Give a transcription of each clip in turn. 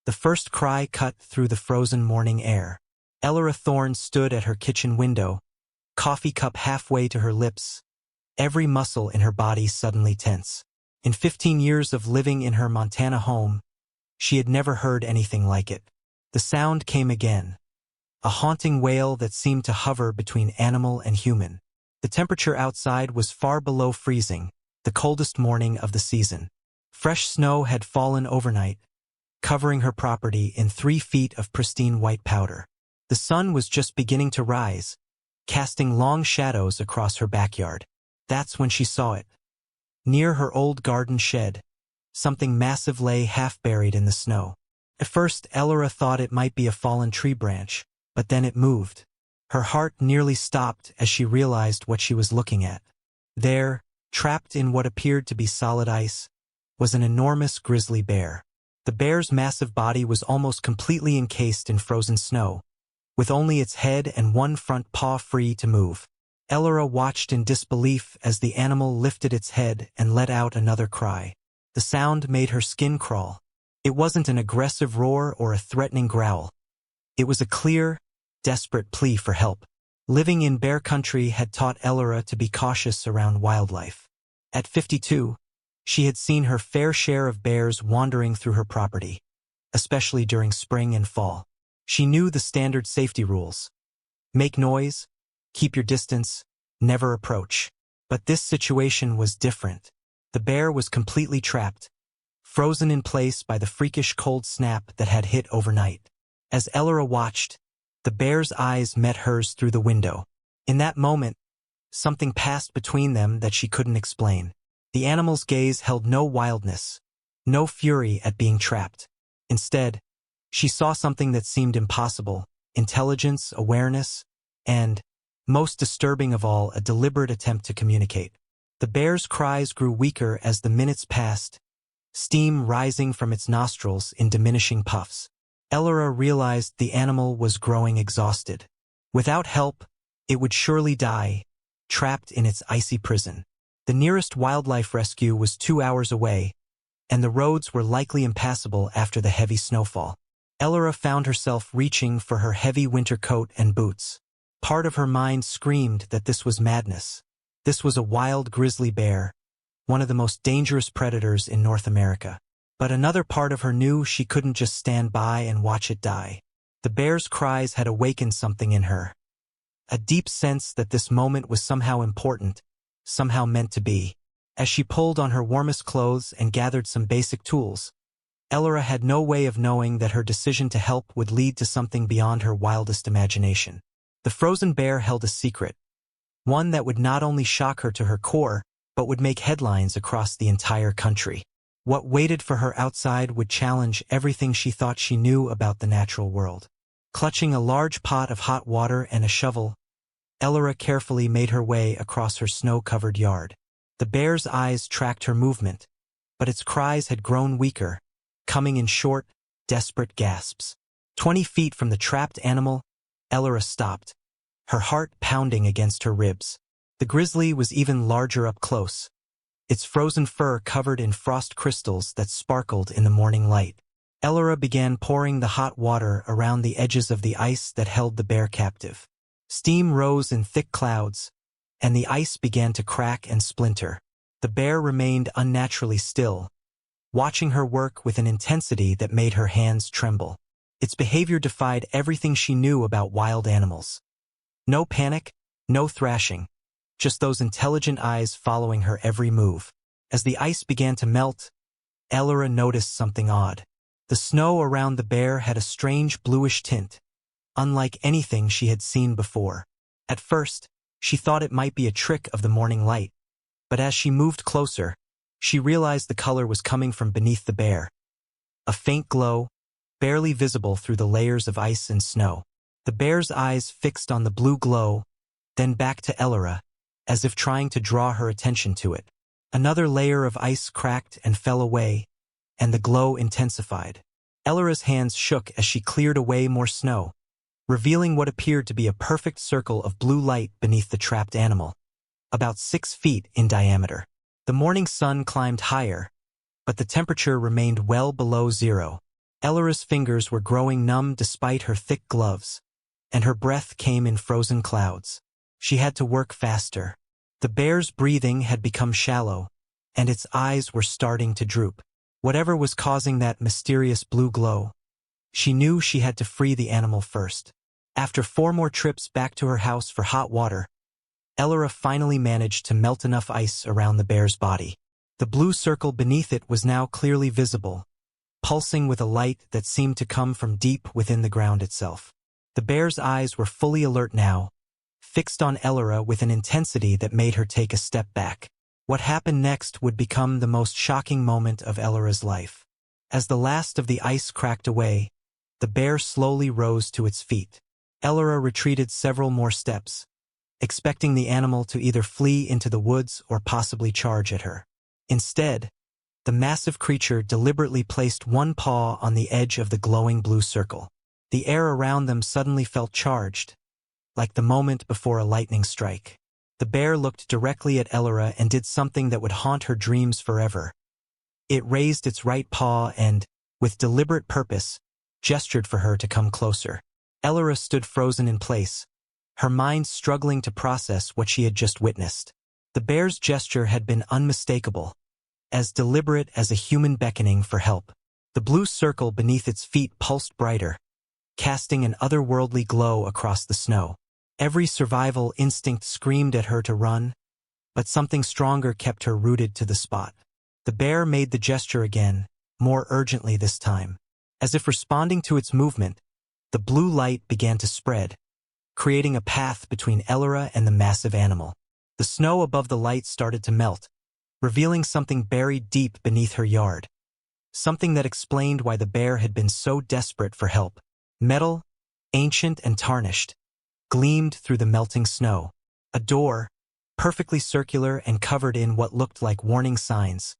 The first cry cut through the frozen morning air. Elora Thorne stood at her kitchen window, coffee cup halfway to her lips, every muscle in her body suddenly tense. In 15 years of living in her Montana home, she had never heard anything like it. The sound came again, a haunting wail that seemed to hover between animal and human. The temperature outside was far below freezing, the coldest morning of the season. Fresh snow had fallen overnight, covering her property in 3 feet of pristine white powder. The sun was just beginning to rise, casting long shadows across her backyard. That's when she saw it. Near her old garden shed, something massive lay half-buried in the snow. At first, Elora thought it might be a fallen tree branch, but then it moved. Her heart nearly stopped as she realized what she was looking at. There, trapped in what appeared to be solid ice, was an enormous grizzly bear. The bear's massive body was almost completely encased in frozen snow, with only its head and one front paw free to move. Elora watched in disbelief as the animal lifted its head and let out another cry. The sound made her skin crawl. It wasn't an aggressive roar or a threatening growl. It was a clear, desperate plea for help. Living in bear country had taught Elora to be cautious around wildlife. At 52, she had seen her fair share of bears wandering through her property, especially during spring and fall. She knew the standard safety rules. Make noise, keep your distance, never approach. But this situation was different. The bear was completely trapped, frozen in place by the freakish cold snap that had hit overnight. As Elora watched, the bear's eyes met hers through the window. In that moment, something passed between them that she couldn't explain. The animal's gaze held no wildness, no fury at being trapped. Instead, she saw something that seemed impossible: intelligence, awareness, and, most disturbing of all, a deliberate attempt to communicate. The bear's cries grew weaker as the minutes passed, steam rising from its nostrils in diminishing puffs. Elora realized the animal was growing exhausted. Without help, it would surely die, trapped in its icy prison. The nearest wildlife rescue was 2 hours away, and the roads were likely impassable after the heavy snowfall. Elora found herself reaching for her heavy winter coat and boots. Part of her mind screamed that this was madness. This was a wild grizzly bear, one of the most dangerous predators in North America. But another part of her knew she couldn't just stand by and watch it die. The bear's cries had awakened something in her, a deep sense that this moment was somehow important, somehow meant to be. As she pulled on her warmest clothes and gathered some basic tools, Elora had no way of knowing that her decision to help would lead to something beyond her wildest imagination. The frozen bear held a secret, one that would not only shock her to her core, but would make headlines across the entire country. What waited for her outside would challenge everything she thought she knew about the natural world. Clutching a large pot of hot water and a shovel, Elora carefully made her way across her snow-covered yard. The bear's eyes tracked her movement, but its cries had grown weaker, coming in short, desperate gasps. 20 feet from the trapped animal, Elora stopped, her heart pounding against her ribs. The grizzly was even larger up close, its frozen fur covered in frost crystals that sparkled in the morning light. Elora began pouring the hot water around the edges of the ice that held the bear captive. Steam rose in thick clouds, and the ice began to crack and splinter. The bear remained unnaturally still, watching her work with an intensity that made her hands tremble. Its behavior defied everything she knew about wild animals. No panic, no thrashing, just those intelligent eyes following her every move. As the ice began to melt, Elora noticed something odd. The snow around the bear had a strange bluish tint, unlike anything she had seen before. At first, she thought it might be a trick of the morning light, but as she moved closer, she realized the color was coming from beneath the bear. A faint glow, barely visible through the layers of ice and snow. The bear's eyes fixed on the blue glow, then back to Elora, as if trying to draw her attention to it. Another layer of ice cracked and fell away, and the glow intensified. Elora's hands shook as she cleared away more snow, revealing what appeared to be a perfect circle of blue light beneath the trapped animal, about 6 feet in diameter. The morning sun climbed higher, but the temperature remained well below zero. Ellara's fingers were growing numb despite her thick gloves, and her breath came in frozen clouds. She had to work faster. The bear's breathing had become shallow, and its eyes were starting to droop. Whatever was causing that mysterious blue glow, she knew she had to free the animal first. After 4 more trips back to her house for hot water, Ellara finally managed to melt enough ice around the bear's body. The blue circle beneath it was now clearly visible, pulsing with a light that seemed to come from deep within the ground itself. The bear's eyes were fully alert now, fixed on Ellara with an intensity that made her take a step back. What happened next would become the most shocking moment of Ellara's life. As the last of the ice cracked away, the bear slowly rose to its feet. Ellara retreated several more steps, expecting the animal to either flee into the woods or possibly charge at her. Instead, the massive creature deliberately placed one paw on the edge of the glowing blue circle. The air around them suddenly felt charged, like the moment before a lightning strike. The bear looked directly at Ellara and did something that would haunt her dreams forever. It raised its right paw and, with deliberate purpose, gestured for her to come closer. Ellara stood frozen in place, her mind struggling to process what she had just witnessed. The bear's gesture had been unmistakable, as deliberate as a human beckoning for help. The blue circle beneath its feet pulsed brighter, casting an otherworldly glow across the snow. Every survival instinct screamed at her to run, but something stronger kept her rooted to the spot. The bear made the gesture again, more urgently this time. As if responding to its movement, the blue light began to spread, creating a path between Ellara and the massive animal. The snow above the light started to melt, revealing something buried deep beneath her yard. Something that explained why the bear had been so desperate for help. Metal, ancient and tarnished, gleamed through the melting snow. A door, perfectly circular and covered in what looked like warning signs,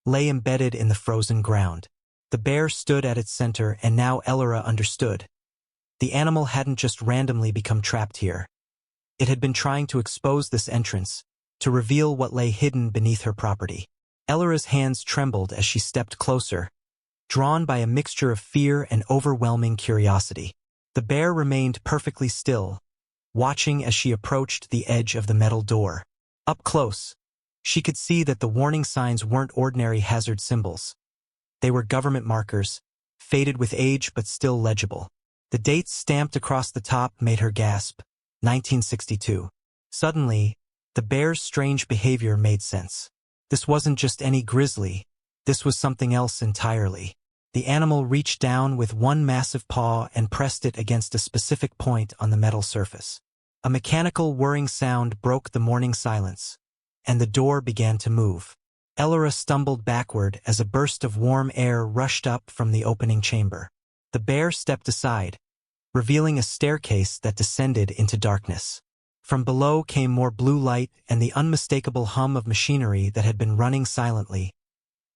lay embedded in the frozen ground. The bear stood at its center, and now Ellara understood. The animal hadn't just randomly become trapped here. It had been trying to expose this entrance, to reveal what lay hidden beneath her property. Ellara's hands trembled as she stepped closer, drawn by a mixture of fear and overwhelming curiosity. The bear remained perfectly still, watching as she approached the edge of the metal door. Up close, she could see that the warning signs weren't ordinary hazard symbols. They were government markers, faded with age but still legible. The dates stamped across the top made her gasp. 1962. Suddenly, the bear's strange behavior made sense. This wasn't just any grizzly. This was something else entirely. The animal reached down with one massive paw and pressed it against a specific point on the metal surface. A mechanical whirring sound broke the morning silence, and the door began to move. Ellara stumbled backward as a burst of warm air rushed up from the opening chamber. The bear stepped aside, revealing a staircase that descended into darkness. From below came more blue light and the unmistakable hum of machinery that had been running silently,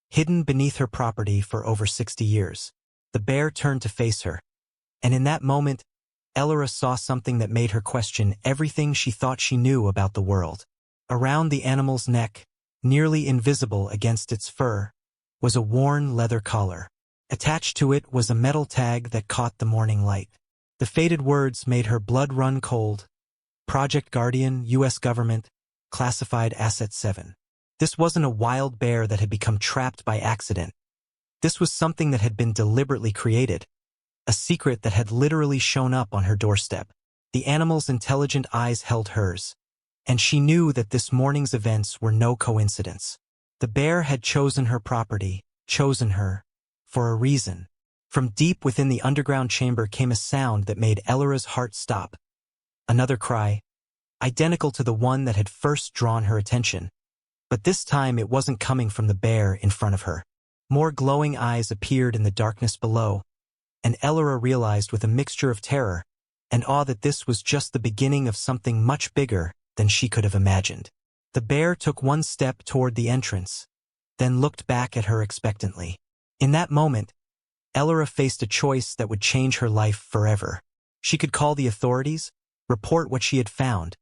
hidden beneath her property for over 60 years. The bear turned to face her, and in that moment, Ellara saw something that made her question everything she thought she knew about the world. Around the animal's neck, nearly invisible against its fur, was a worn leather collar. Attached to it was a metal tag that caught the morning light. The faded words made her blood run cold. Project Guardian, U.S. Government, Classified Asset 7. This wasn't a wild bear that had become trapped by accident. This was something that had been deliberately created, a secret that had literally shown up on her doorstep. The animal's intelligent eyes held hers, and she knew that this morning's events were no coincidence. The bear had chosen her property, chosen her, for a reason. From deep within the underground chamber came a sound that made Ellara's heart stop. Another cry, identical to the one that had first drawn her attention. But this time it wasn't coming from the bear in front of her. More glowing eyes appeared in the darkness below, and Ellara realized with a mixture of terror and awe that this was just the beginning of something much bigger than she could have imagined. The bear took one step toward the entrance, then looked back at her expectantly. In that moment, Ellara faced a choice that would change her life forever. She could call the authorities, report what she had found,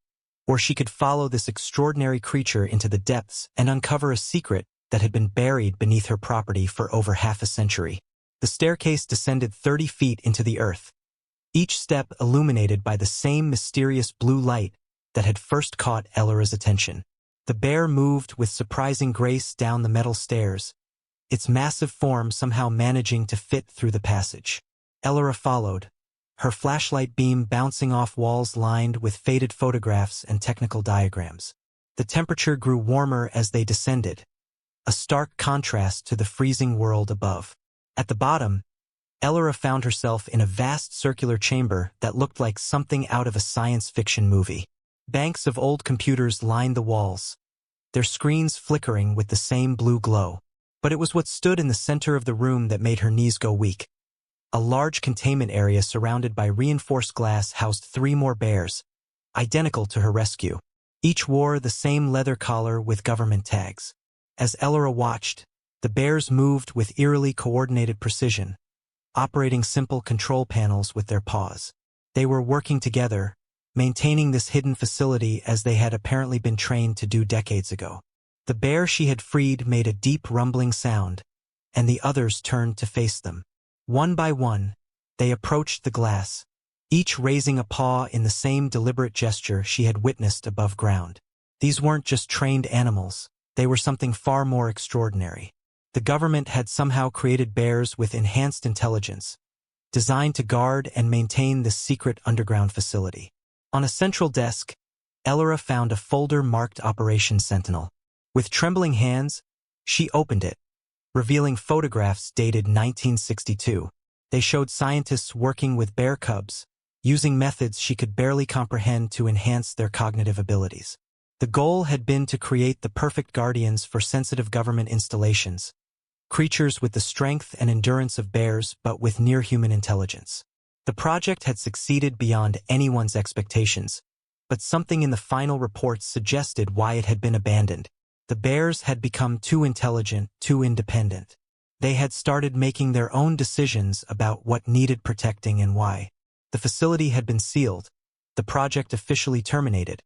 or she could follow this extraordinary creature into the depths and uncover a secret that had been buried beneath her property for over half a century. The staircase descended 30 feet into the earth, each step illuminated by the same mysterious blue light that had first caught Ellara's attention. The bear moved with surprising grace down the metal stairs, its massive form somehow managing to fit through the passage. Ellara followed, her flashlight beam bouncing off walls lined with faded photographs and technical diagrams. The temperature grew warmer as they descended, a stark contrast to the freezing world above. At the bottom, Ellara found herself in a vast circular chamber that looked like something out of a science fiction movie. Banks of old computers lined the walls, their screens flickering with the same blue glow. But it was what stood in the center of the room that made her knees go weak. A large containment area surrounded by reinforced glass housed 3 more bears, identical to her rescue. Each wore the same leather collar with government tags. As Ellara watched, the bears moved with eerily coordinated precision, operating simple control panels with their paws. They were working together, maintaining this hidden facility as they had apparently been trained to do decades ago. The bear she had freed made a deep rumbling sound, and the others turned to face them. One by one, they approached the glass, each raising a paw in the same deliberate gesture she had witnessed above ground. These weren't just trained animals, they were something far more extraordinary. The government had somehow created bears with enhanced intelligence, designed to guard and maintain this secret underground facility. On a central desk, Ellara found a folder marked Operation Sentinel. With trembling hands, she opened it, revealing photographs dated 1962. They showed scientists working with bear cubs, using methods she could barely comprehend to enhance their cognitive abilities. The goal had been to create the perfect guardians for sensitive government installations, creatures with the strength and endurance of bears but with near-human intelligence. The project had succeeded beyond anyone's expectations, but something in the final reports suggested why it had been abandoned. The bears had become too intelligent, too independent. They had started making their own decisions about what needed protecting and why. The facility had been sealed, the project officially terminated,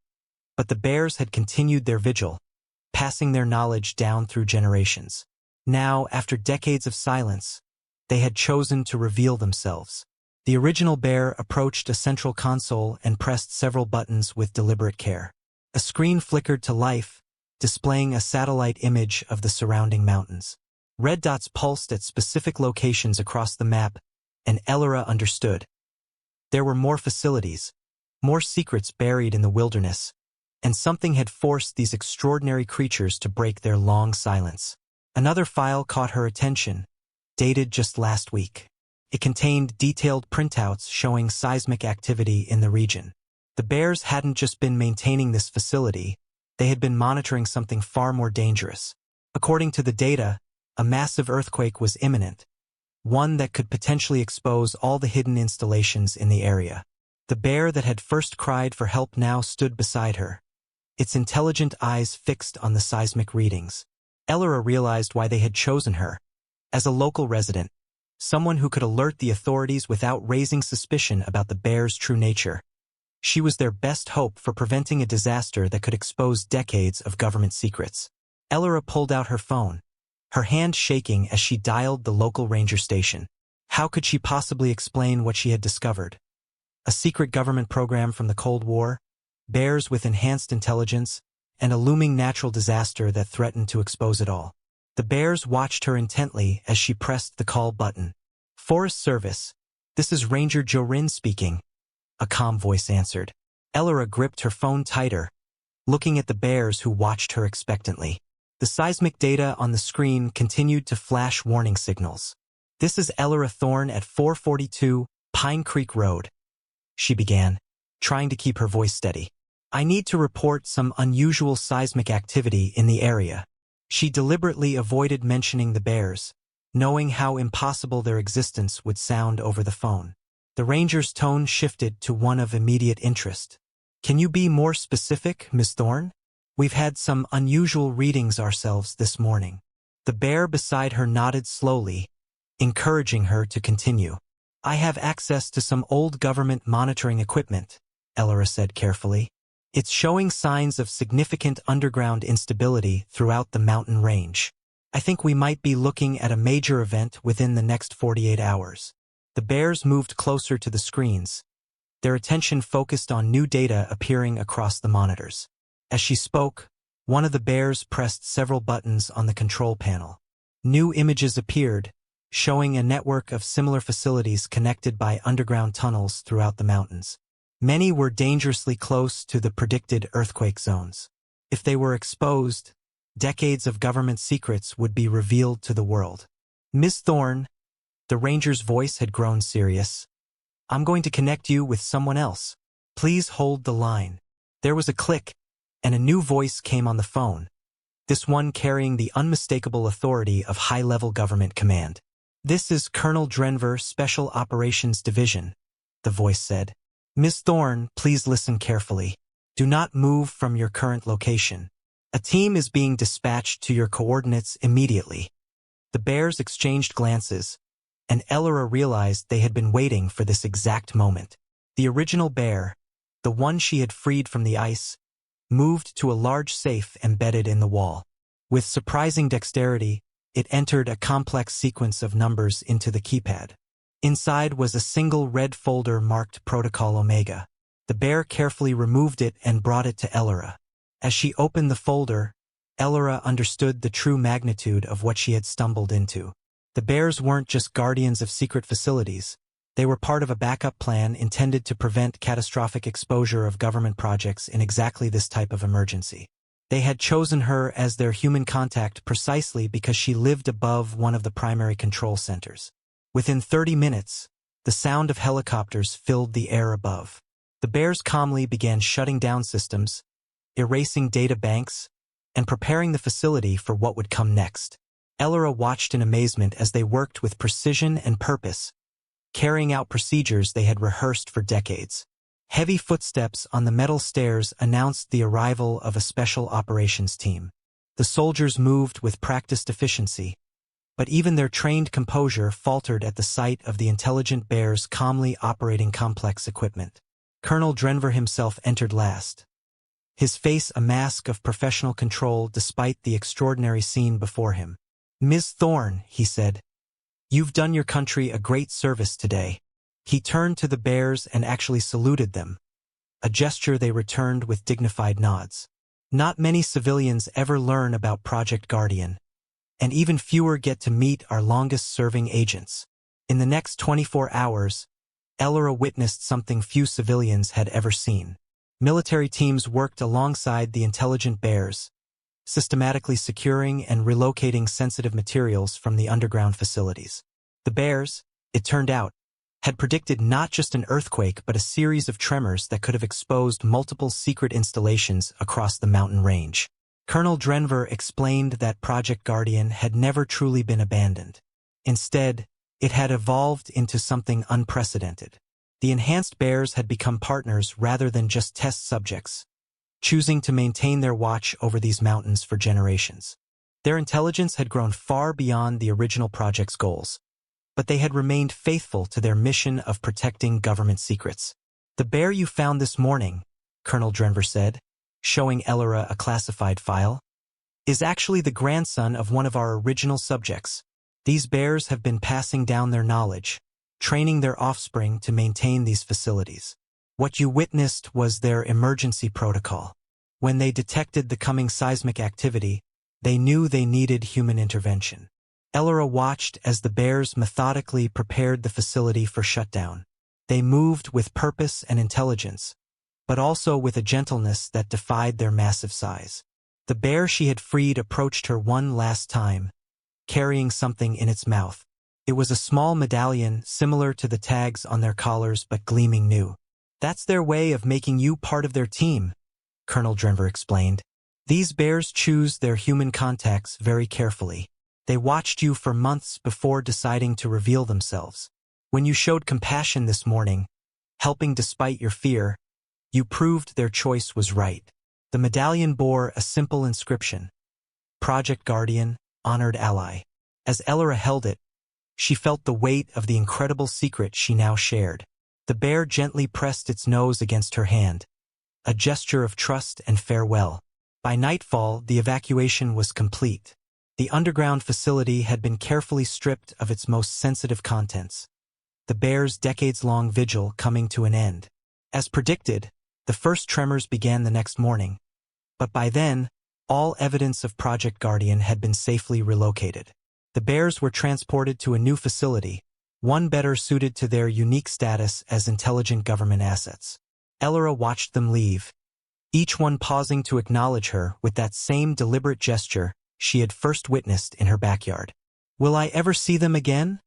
but the bears had continued their vigil, passing their knowledge down through generations. Now, after decades of silence, they had chosen to reveal themselves. The original bear approached a central console and pressed several buttons with deliberate care. A screen flickered to life, displaying a satellite image of the surrounding mountains. Red dots pulsed at specific locations across the map, and Ellara understood. There were more facilities, more secrets buried in the wilderness, and something had forced these extraordinary creatures to break their long silence. Another file caught her attention, dated just last week. It contained detailed printouts showing seismic activity in the region. The bears hadn't just been maintaining this facility, they had been monitoring something far more dangerous. According to the data, a massive earthquake was imminent, one that could potentially expose all the hidden installations in the area. The bear that had first cried for help now stood beside her, its intelligent eyes fixed on the seismic readings. Ellara realized why they had chosen her. As a local resident, someone who could alert the authorities without raising suspicion about the bear's true nature. She was their best hope for preventing a disaster that could expose decades of government secrets. Ellara pulled out her phone, her hand shaking as she dialed the local ranger station. How could she possibly explain what she had discovered? A secret government program from the Cold War, bears with enhanced intelligence, and a looming natural disaster that threatened to expose it all. The bears watched her intently as she pressed the call button. Forest Service, this is Ranger Jorin speaking, a calm voice answered. Ellara gripped her phone tighter, looking at the bears who watched her expectantly. The seismic data on the screen continued to flash warning signals. This is Ellara Thorne at 442 Pine Creek Road, she began, trying to keep her voice steady. I need to report some unusual seismic activity in the area. She deliberately avoided mentioning the bears, knowing how impossible their existence would sound over the phone. The ranger's tone shifted to one of immediate interest. Can you be more specific, Miss Thorne? We've had some unusual readings ourselves this morning. The bear beside her nodded slowly, encouraging her to continue. I have access to some old government monitoring equipment, Ellara said carefully. It's showing signs of significant underground instability throughout the mountain range. I think we might be looking at a major event within the next 48 hours. The bears moved closer to the screens, their attention focused on new data appearing across the monitors. As she spoke, one of the bears pressed several buttons on the control panel. New images appeared, showing a network of similar facilities connected by underground tunnels throughout the mountains. Many were dangerously close to the predicted earthquake zones. If they were exposed, decades of government secrets would be revealed to the world. Ms. Thorne, the ranger's voice had grown serious. I'm going to connect you with someone else. Please hold the line. There was a click, and a new voice came on the phone, this one carrying the unmistakable authority of high-level government command. This is Colonel Drenver, Special Operations Division, the voice said. Ms. Thorne, please listen carefully. Do not move from your current location. A team is being dispatched to your coordinates immediately. The bears exchanged glances, and Elora realized they had been waiting for this exact moment. The original bear, the one she had freed from the ice, moved to a large safe embedded in the wall. With surprising dexterity, it entered a complex sequence of numbers into the keypad. Inside was a single red folder marked Protocol Omega. The bear carefully removed it and brought it to Elora. As she opened the folder, Elora understood the true magnitude of what she had stumbled into. The bears weren't just guardians of secret facilities. They were part of a backup plan intended to prevent catastrophic exposure of government projects in exactly this type of emergency. They had chosen her as their human contact precisely because she lived above one of the primary control centers. Within 30 minutes, the sound of helicopters filled the air above. The bears calmly began shutting down systems, erasing data banks, and preparing the facility for what would come next. Elora watched in amazement as they worked with precision and purpose, carrying out procedures they had rehearsed for decades. Heavy footsteps on the metal stairs announced the arrival of a special operations team. The soldiers moved with practiced efficiency, but even their trained composure faltered at the sight of the intelligent bears calmly operating complex equipment. Colonel Drenver himself entered last, his face a mask of professional control despite the extraordinary scene before him. Ms. Thorne, he said, you've done your country a great service today. He turned to the bears and actually saluted them, a gesture they returned with dignified nods. Not many civilians ever learn about Project Guardian, and even fewer get to meet our longest-serving agents. In the next 24 hours, Elora witnessed something few civilians had ever seen. Military teams worked alongside the intelligent bears, systematically securing and relocating sensitive materials from the underground facilities. The bears, it turned out, had predicted not just an earthquake but a series of tremors that could have exposed multiple secret installations across the mountain range. Colonel Drenver explained that Project Guardian had never truly been abandoned. Instead, it had evolved into something unprecedented. The enhanced bears had become partners rather than just test subjects, choosing to maintain their watch over these mountains for generations. Their intelligence had grown far beyond the original project's goals, but they had remained faithful to their mission of protecting government secrets. The bear you found this morning, Colonel Drenver said, showing Elora a classified file, is actually the grandson of one of our original subjects. These bears have been passing down their knowledge, training their offspring to maintain these facilities. What you witnessed was their emergency protocol. When they detected the coming seismic activity, they knew they needed human intervention. Elora watched as the bears methodically prepared the facility for shutdown. They moved with purpose and intelligence, but also with a gentleness that defied their massive size. The bear she had freed approached her one last time, carrying something in its mouth. It was a small medallion similar to the tags on their collars but gleaming new. That's their way of making you part of their team, Colonel Drenver explained. These bears choose their human contacts very carefully. They watched you for months before deciding to reveal themselves. When you showed compassion this morning, helping despite your fear, you proved their choice was right. The medallion bore a simple inscription: Project Guardian, Honored Ally. As Elora held it, she felt the weight of the incredible secret she now shared. The bear gently pressed its nose against her hand, a gesture of trust and farewell. By nightfall, the evacuation was complete. The underground facility had been carefully stripped of its most sensitive contents, the bears' decades-long vigil coming to an end. As predicted, the first tremors began the next morning, but by then, all evidence of Project Guardian had been safely relocated. The bears were transported to a new facility, one better suited to their unique status as intelligent government assets. Elora watched them leave, each one pausing to acknowledge her with that same deliberate gesture she had first witnessed in her backyard. "Will I ever see them again?"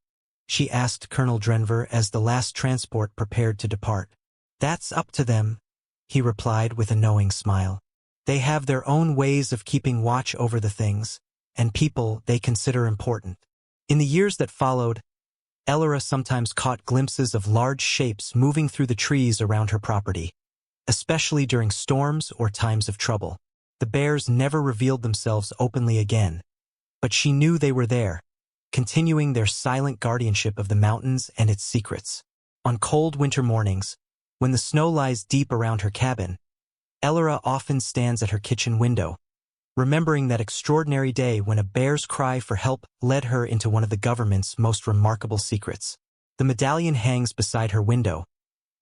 she asked Colonel Drenver as the last transport prepared to depart. "That's up to them," he replied with a knowing smile. "They have their own ways of keeping watch over the things and people they consider important." In the years that followed, Elora sometimes caught glimpses of large shapes moving through the trees around her property, especially during storms or times of trouble. The bears never revealed themselves openly again, but she knew they were there, continuing their silent guardianship of the mountains and its secrets. On cold winter mornings, when the snow lies deep around her cabin, Elora often stands at her kitchen window, remembering that extraordinary day when a bear's cry for help led her into one of the government's most remarkable secrets. The medallion hangs beside her window,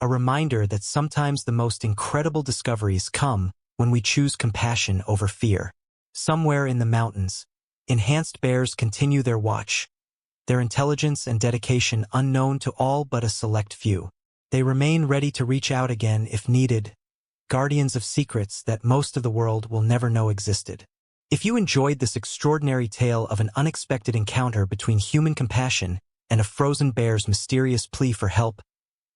a reminder that sometimes the most incredible discoveries come when we choose compassion over fear. Somewhere in the mountains, enhanced bears continue their watch, their intelligence and dedication unknown to all but a select few. They remain ready to reach out again if needed, guardians of secrets that most of the world will never know existed. If you enjoyed this extraordinary tale of an unexpected encounter between human compassion and a frozen bear's mysterious plea for help,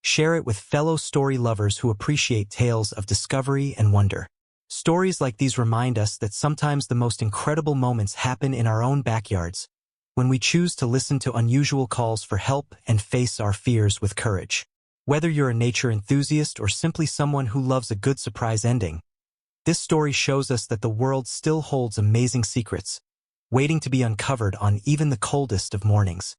share it with fellow story lovers who appreciate tales of discovery and wonder. Stories like these remind us that sometimes the most incredible moments happen in our own backyards, when we choose to listen to unusual calls for help and face our fears with courage. Whether you're a nature enthusiast or simply someone who loves a good surprise ending, this story shows us that the world still holds amazing secrets, waiting to be uncovered on even the coldest of mornings.